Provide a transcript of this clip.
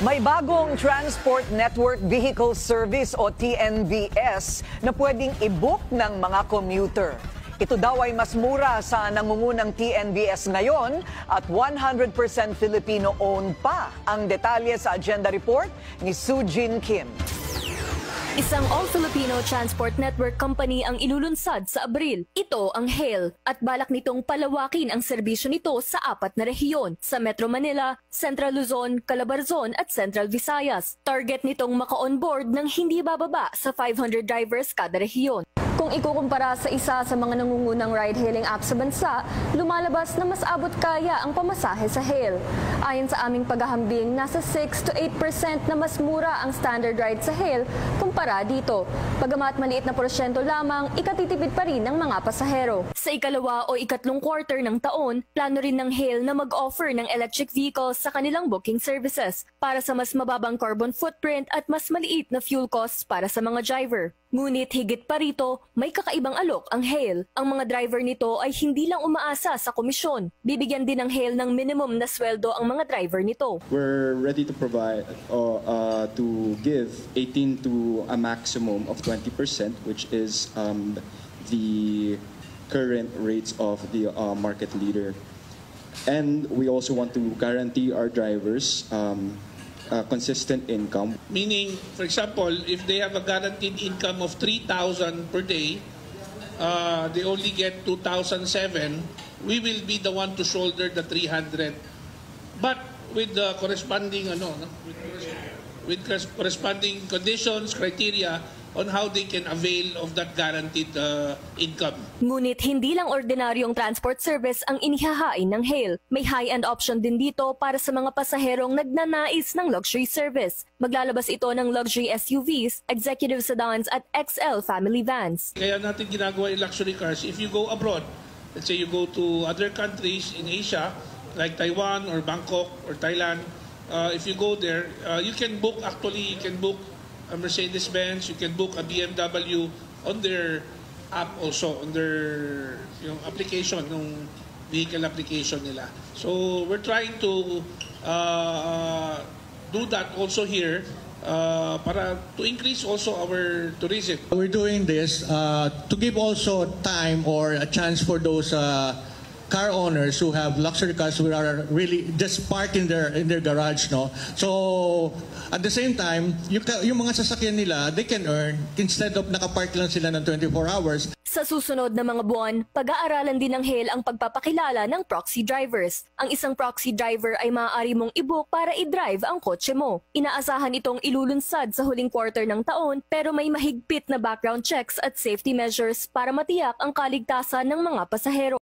May bagong Transport Network Vehicle Service o TNVS na pwedeng i-book ng mga commuter. Ito daw ay mas mura sa nangungunang TNVS ngayon at 100% Filipino-owned pa. Ang detalye sa agenda report ni Sujin Kim. Isang all-Filipino transport network company ang ilulunsad sa Abril. Ito ang HAIL at balak nitong palawakin ang serbisyo nito sa 4 na rehiyon sa Metro Manila, Central Luzon, Calabarzon at Central Visayas. Target nitong maka-onboard ng hindi bababa sa 500 drivers kada rehiyon. Kung ikukumpara sa isa sa mga nangungunang ride-hailing apps sa bansa, lumalabas na mas abot kaya ang pamasahe sa HAIL. Ayon sa aming paghahambing, nasa 6 to 8% na mas mura ang standard ride sa HAIL kumpara dito. Bagamat maliit na porsyento lamang, ikatitipid pa rin ng mga pasahero. Sa ikalawa o ikatlong quarter ng taon, plano rin ng HAIL na mag-offer ng electric vehicles sa kanilang booking services para sa mas mababang carbon footprint at mas maliit na fuel costs para sa mga driver. Ngunit higit pa rito, may kakaibang alok ang HAIL. Ang mga driver nito ay hindi lang umaasa sa komisyon. Bibigyan din ng HAIL ng minimum na sweldo ang mga driver nito. We're ready to provide to give 18 to a maximum of 20%, which is the current rates of the market leader. And we also want to guarantee our drivers consistent income. Meaning, for example, if they have a guaranteed income of 3,000 per day, they only get 2,007, we will be the one to shoulder the 300. But with the corresponding with corresponding conditions, criteria on how they can avail of that guaranteed income. Ngunit hindi lang ordinaryong transport service ang inihahain ng HAIL. May high-end option din dito para sa mga pasaherong nagnanais ng luxury service. Maglalabas ito ng luxury SUVs, executive sedans at XL family vans. Kaya natin ginagawa yung luxury cars. If you go abroad, let's say you go to other countries in Asia, like Taiwan or Bangkok or Thailand, if you go there, you can book a Mercedes-Benz, you can book a BMW on their app also, on their application, ng vehicle application nila. So we're trying to do that also here para to increase also our tourism. We're doing this to give also time or a chance for those car owners who have luxury cars who are really just parked in their garage, no? So at the same time, yung mga sasakyan nila, they can earn instead of nakapark lang sila ng 24 hours. Sa susunod na mga buwan, pag-aaralan din ng HAIL ang pagpapakilala ng proxy drivers. Ang isang proxy driver ay maaari mong i-book para i-drive ang kotse mo. Inaasahan itong ilulunsad sa huling quarter ng taon, pero may mahigpit na background checks at safety measures para matiyak ang kaligtasan ng mga pasahero.